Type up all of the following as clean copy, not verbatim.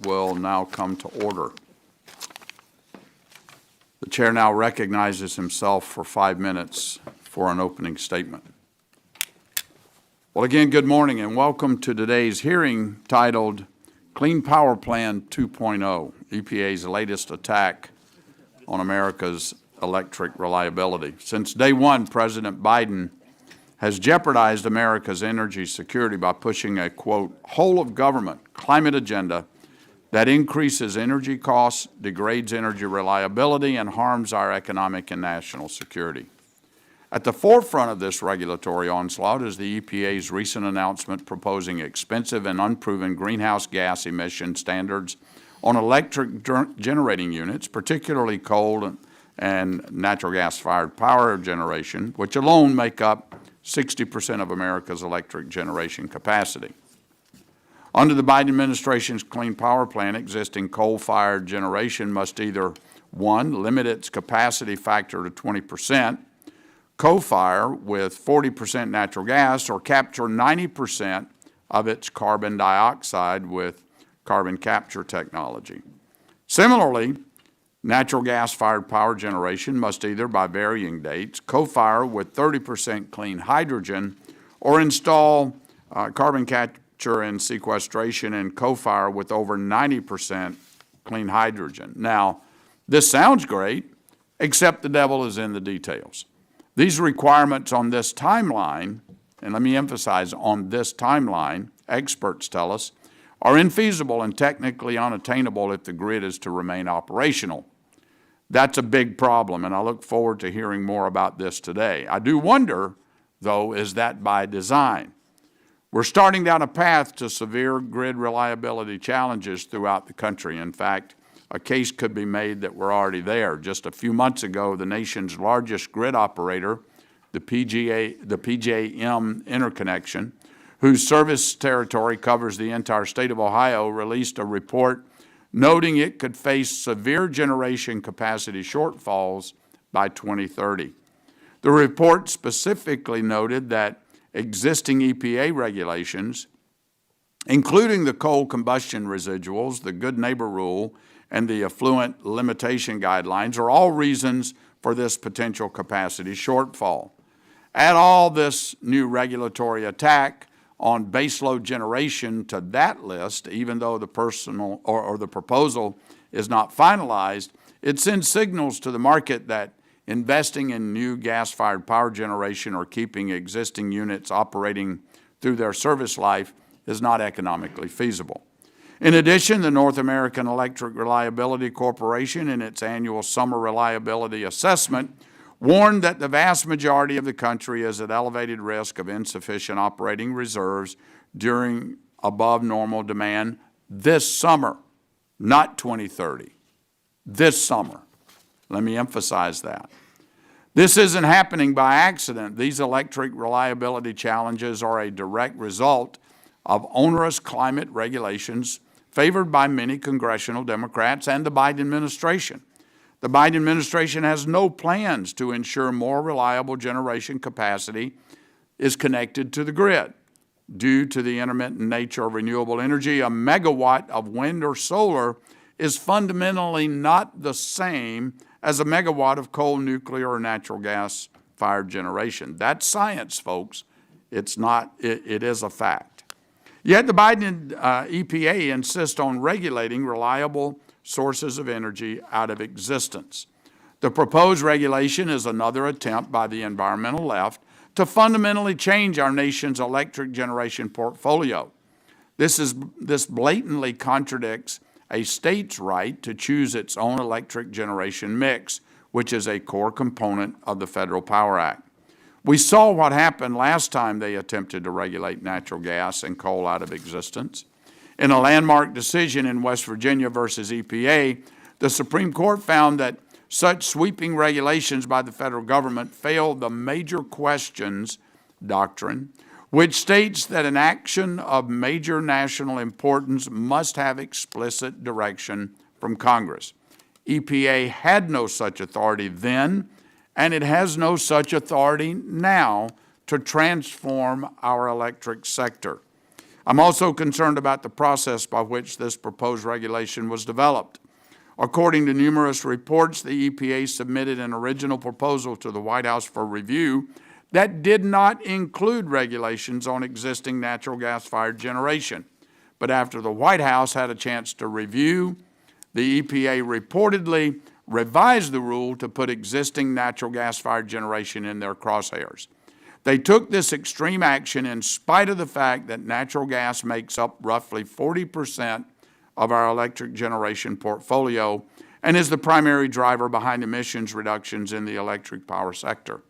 will now come to order. The chair now recognizes himself for 5 minutes for an opening statement. Well, again, good morning and welcome to today's hearing titled Clean Power Plan 2.0, EPA's latest attack on America's electric reliability. Since day one, President Biden has jeopardized America's energy security by pushing a, quote, whole-of-government climate agenda that increases energy costs, degrades energy reliability, and harms our economic and national security. At the forefront of this regulatory onslaught is the EPA's recent announcement proposing expensive and unproven greenhouse gas emission standards on electric generating units, particularly coal and natural gas-fired power generation, which alone make up 60% of America's electric generation capacity. Under the Biden administration's Clean Power Plan, existing coal-fired generation must either, 1, limit its capacity factor to 20%, co-fire with 40% natural gas, or capture 90% of its carbon dioxide with carbon capture technology. Similarly, natural gas-fired power generation must either, by varying dates, co-fire with 30% clean hydrogen or install carbon capture and sequestration and co-fire with over 90% clean hydrogen. Now, this sounds great, except the devil is in the details. These requirements on this timeline, and let me emphasize on this timeline, experts tell us, are infeasible and technically unattainable if the grid is to remain operational. That's a big problem, and I look forward to hearing more about this today. I do wonder, though, is that by design? We're starting down a path to severe grid reliability challenges throughout the country. In fact, a case could be made that we're already there. Just a few months ago, the nation's largest grid operator, the PJM Interconnection, whose service territory covers the entire state of Ohio, released a report noting it could face severe generation capacity shortfalls by 2030. The report specifically noted that existing EPA regulations, including the coal combustion residuals, the Good Neighbor Rule, and the effluent limitation guidelines, are all reasons for this potential capacity shortfall. Add all this new regulatory attack on baseload generation to that list, even though the proposal is not finalized, it sends signals to the market that investing in new gas-fired power generation or keeping existing units operating through their service life is not economically feasible. In addition, the North American Electric Reliability Corporation, in its annual summer reliability assessment, warned that the vast majority of the country is at elevated risk of insufficient operating reserves during above normal demand this summer, not 2030, this summer. Let me emphasize that. This isn't happening by accident. These electric reliability challenges are a direct result of onerous climate regulations favored by many congressional Democrats and the Biden administration. The Biden administration has no plans to ensure more reliable generation capacity is connected to the grid. Due to the intermittent nature of renewable energy, a megawatt of wind or solar is fundamentally not the same as a megawatt of coal, nuclear, or natural gas-fired generation. That's science, folks. It's not, it is a fact. Yet the Biden EPA insists on regulating reliable sources of energy out of existence. The proposed regulation is another attempt by the environmental left to fundamentally change our nation's electric generation portfolio. This blatantly contradicts a state's right to choose its own electric generation mix, which is a core component of the Federal Power Act. We saw what happened last time they attempted to regulate natural gas and coal out of existence. In a landmark decision in West Virginia versus EPA, the Supreme Court found that such sweeping regulations by the federal government fail the major questions doctrine, which states that an action of major national importance must have explicit direction from Congress. EPA had no such authority then, and it has no such authority now to transform our electric sector. I'm also concerned about the process by which this proposed regulation was developed. According to numerous reports, the EPA submitted an original proposal to the White House for review that did not include regulations on existing natural gas-fired generation. But after the White House had a chance to review, the EPA reportedly revised the rule to put existing natural gas-fired generation in their crosshairs. They took this extreme action in spite of the fact that natural gas makes up roughly 40% of our electric generation portfolio and is the primary driver behind emissions reductions in the electric power sector.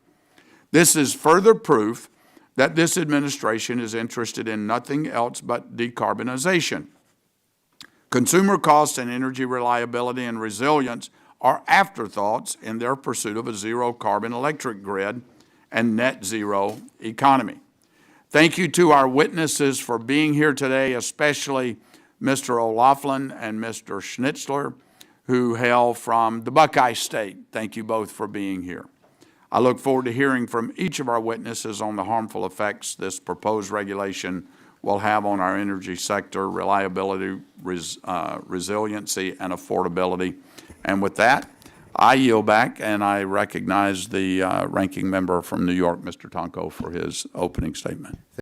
This is further proof that this administration is interested in nothing else but decarbonization. Consumer costs and energy reliability and resilience are afterthoughts in their pursuit of a zero-carbon electric grid and net zero economy. Thank you to our witnesses for being here today, especially Mr. O'Laughlin and Mr. Schnitzler, who hail from the Buckeye State. Thank you both for being here. I look forward to hearing from each of our witnesses on the harmful effects this proposed regulation will have on our energy sector, reliability, resiliency, and affordability. And with that, I yield back, and I recognize the ranking member from New York, Mr. Tonko, for his opening statement.